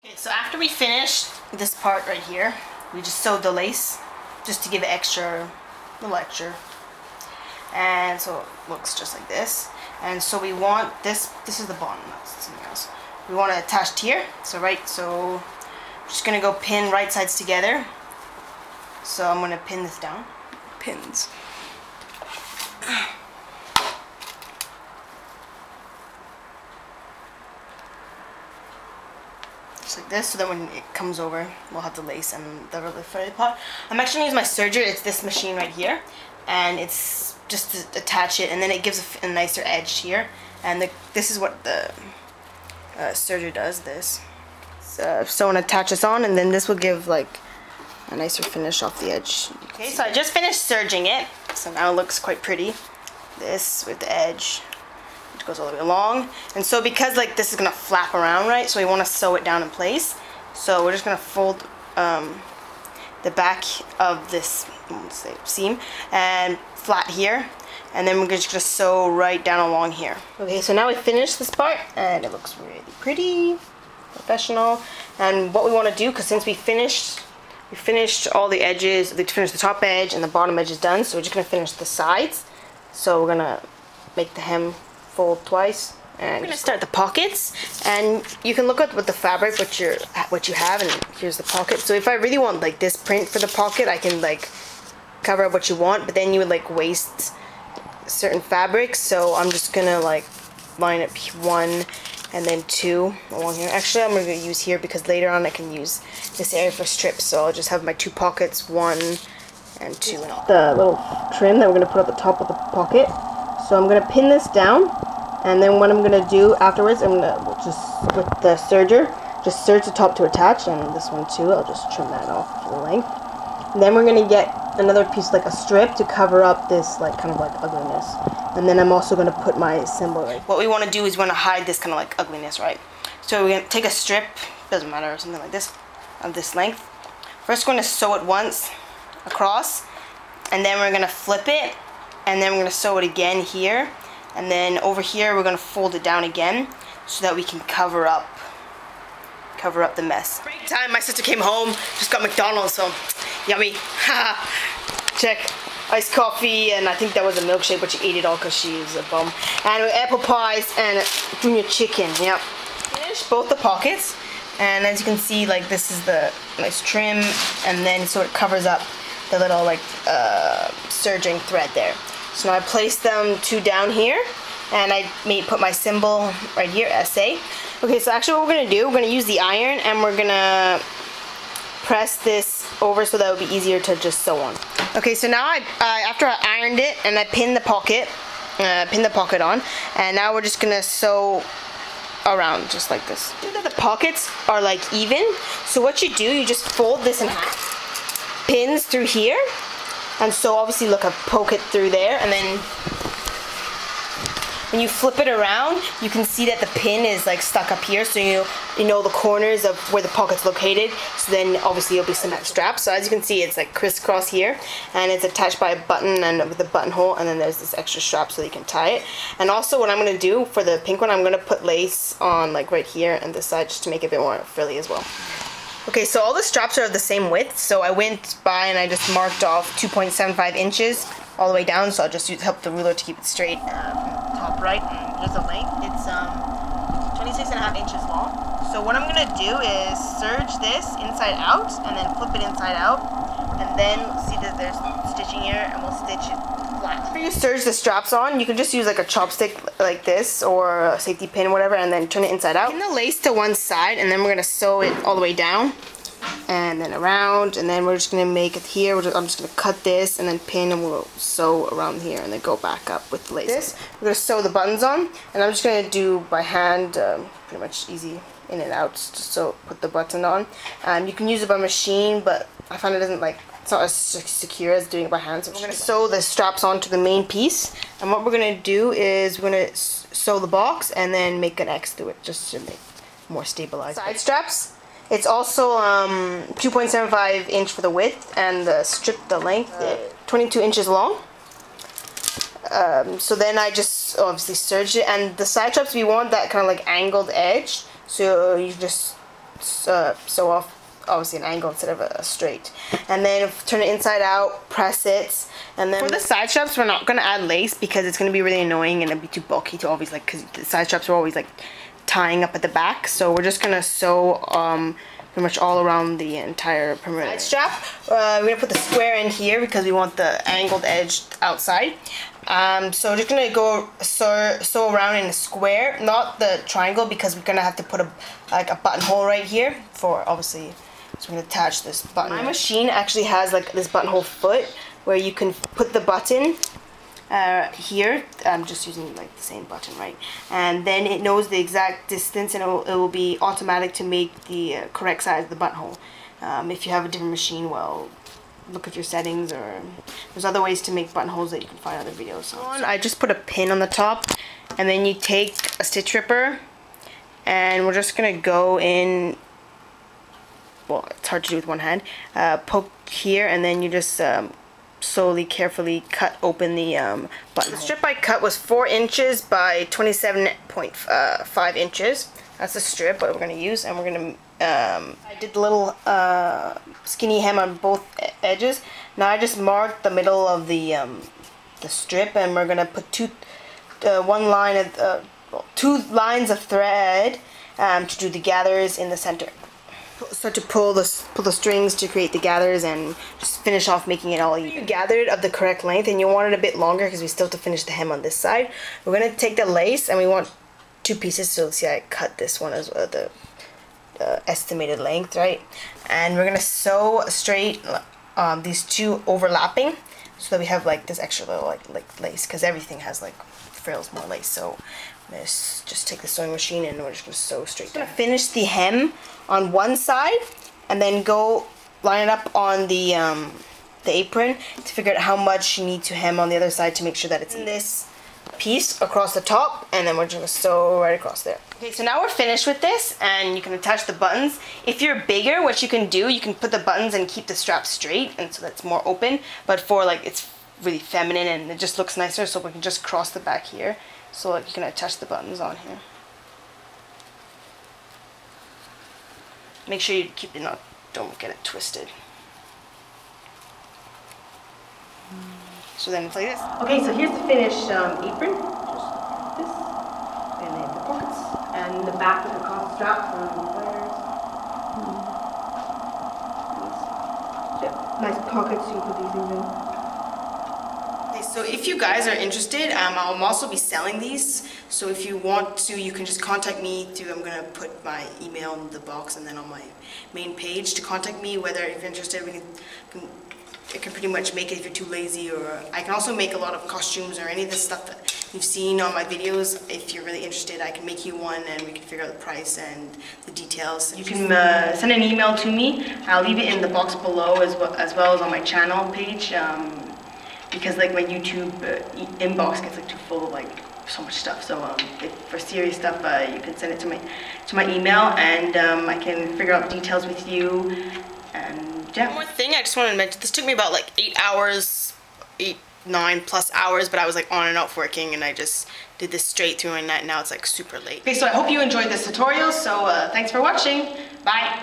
Okay, so after we finished this part right here, we just sewed the lace just to give it extra, little extra. And so it looks just like this. And so we want this is the bottom, that's something else. We want it attached here. So I'm just gonna go pin right sides together. So I'm gonna pin this down. Pins. Just like this, so that when it comes over, we'll have the lace and the really fitted part. I'm actually gonna use my serger. It's this machine right here, and it's just to attach it, and then it gives a nicer edge here. And this is what the serger does. This. So I'm gonna attach this on, and then this will give like a nicer finish off the edge. Okay, so I just finished serging it, so now it looks quite pretty. This with the edge. It goes all the way along, and so because like this is gonna flap around, right, so we want to sew it down in place, so we're just gonna fold the back of this, let's say, seam and flat here, and then we're just gonna sew right down along here. Okay, so now we finished this part and it looks really pretty professional. And what we want to do, because since we finished all the edges, we finished the top edge and the bottom edge is done, so we're just gonna finish the sides. So we're gonna make the hem fold twice, and we're gonna start the pockets. And you can look at what the fabric, what you have, and here's the pocket. So if I really want like this print for the pocket, I can like cover up what you want, but then you would like waste certain fabrics. So I'm just gonna like line up one and then two along here. Actually, I'm gonna use here because later on I can use this area for strips. So I'll just have my two pockets, one and two. The little trim that we're gonna put at the top of the pocket. So I'm gonna pin this down, and then what I'm gonna do afterwards, I'm gonna just with the serger, just serge the top to attach, and this one too. I'll just trim that off to the length. And then we're gonna get another piece, like a strip, to cover up this like kind of like ugliness. And then I'm also gonna put my symbol right. What we want to do is we want to hide this kind of like ugliness, right? So we're gonna take a strip, doesn't matter, something like this, of this length. First, we're gonna sew it once across, and then we're gonna flip it. And then we're going to sew it again here, and then over here we're going to fold it down again so that we can cover up the mess. Break time, my sister came home, just got McDonald's, so yummy. Check. Iced coffee, and I think that was a milkshake, but she ate it all because she is a bum. And apple pies and junior chicken. Yep. Finished both the pockets, and as you can see, like this is the nice trim, and then so it covers up the little like serging thread there. So now I placed them two down here, and I put my symbol right here, SA. Okay, so actually what we're gonna do, we're gonna use the iron, and we're gonna press this over so that would be easier to just sew on. Okay, so now after I ironed it and I pinned the pocket on, and now we're just gonna sew around just like this. The pockets are like even, so what you do, you just fold this in half, pins through here. And so obviously look, I poke it through there, and then when you flip it around, you can see that the pin is like stuck up here, so you know the corners of where the pocket's located. So then obviously it'll be some straps. So as you can see, it's like crisscross here, and it's attached by a button and with a buttonhole, and then there's this extra strap so that you can tie it. And also what I'm gonna do for the pink one, I'm gonna put lace on like right here and this side just to make it a bit more frilly as well. Okay, so all the straps are of the same width, so I went by and I just marked off 2.75 inches all the way down, so I'll just help the ruler to keep it straight from top right, and here's the length. It's 26.5 inches long. So what I'm going to do is serge this inside out, and then flip it inside out, and then see that there's stitching here, and we'll stitch it flat. After you serge the straps on, you can just use like a chopstick like this, or a safety pin, whatever, and then turn it inside out. Pin the lace to one side, and then we're going to sew it all the way down, and then around, and then we're just going to make it here. I'm just going to cut this, and then pin, and we'll sew around here, and then go back up with the lace. We're going to sew the buttons on, and I'm just going to do by hand, pretty much easy in and out, so put the button on. You can use it by machine, but I find it's not as secure as doing it by hand. So we're going to sew the straps onto the main piece, and what we're going to do is we're going to sew the box and then make an X through it just to make more stabilized. Side straps, it's also 2.75 inch for the width, and the length 22 inches long. So then I just obviously serged it, and the side straps, we want that kind of like angled edge, so you just sew off obviously an angle instead of a straight. And then turn it inside out, press it, and then for the side straps we're not going to add lace because it's going to be really annoying and it'd be too bulky to always like, because the side straps are always like tying up at the back. So we're just going to sew pretty much all around the entire perimeter. Side strap, we're going to put the square in here because we want the angled edge outside. So just gonna go sew around in a square, not the triangle, because we're gonna have to put a buttonhole right here for obviously. So we're gonna attach this button. My machine actually has like this buttonhole foot where you can put the button here. I'm just using like the same button, right? And then it knows the exact distance, and it will be automatic to make the correct size of the buttonhole. If you have a different machine, well, look at your settings, or there's other ways to make buttonholes that you can find other videos on. I just put a pin on the top, and then you take a stitch ripper, and we're just gonna go in. Well, it's hard to do with one hand. Poke here, and then you just slowly, carefully cut open the button. The strip I cut was 4 inches by 27.5 inches. That's the strip what we're gonna use, and we're gonna. I did the little skinny hem on both edges. Now I just marked the middle of the strip, and we're gonna put two lines of thread to do the gathers in the center. Start to pull the strings to create the gathers, and just finish off making it all even. Gathered of the correct length, and you want it a bit longer because we still have to finish the hem on this side. We're gonna take the lace, and we want 2 pieces. So see, I cut this one as well, the estimated length, right? And we're gonna sew straight these 2 overlapping, so that we have like this extra little like lace, because everything has like frills, more lace. So let's just take the sewing machine, and we're just gonna sew straight down. Finish the hem on one side, and then go line it up on the apron to figure out how much you need to hem on the other side to make sure that it's in this piece across the top, and then we're just gonna sew right across there. Okay, so now we're finished with this, and you can attach the buttons. If you're bigger, what you can do, you can put the buttons and keep the strap straight, and so that's more open. But for like, it's really feminine and it just looks nicer, so we can just cross the back here, so like you can attach the buttons on here. Make sure you keep it don't get it twisted. So then it's like this. Okay, so here's the finished apron. Just this, and then the pockets, and the back with the cotton strap for the flares. Nice pockets, you can put these things in. Okay, so if you guys are interested, I'll also be selling these. So if you want to, you can just contact me through, I'm gonna put my email in the box and then on my main page to contact me, whether if you're interested, I can pretty much make it if you're too lazy, or I can also make a lot of costumes or any of the stuff that you've seen on my videos. If you're really interested, I can make you one, and we can figure out the price and the details. You can send an email to me. I'll leave it in the box below as well as on my channel page, because like my YouTube inbox gets like too full of like so much stuff. So if for serious stuff, you can send it to my email, and I can figure out details with you. And yeah. One more thing I just wanted to mention, this took me about like 8 9+ hours, but I was like on and off working, and I just did this straight through, and now it's like super late. Okay, so I hope you enjoyed this tutorial, so thanks for watching. Bye.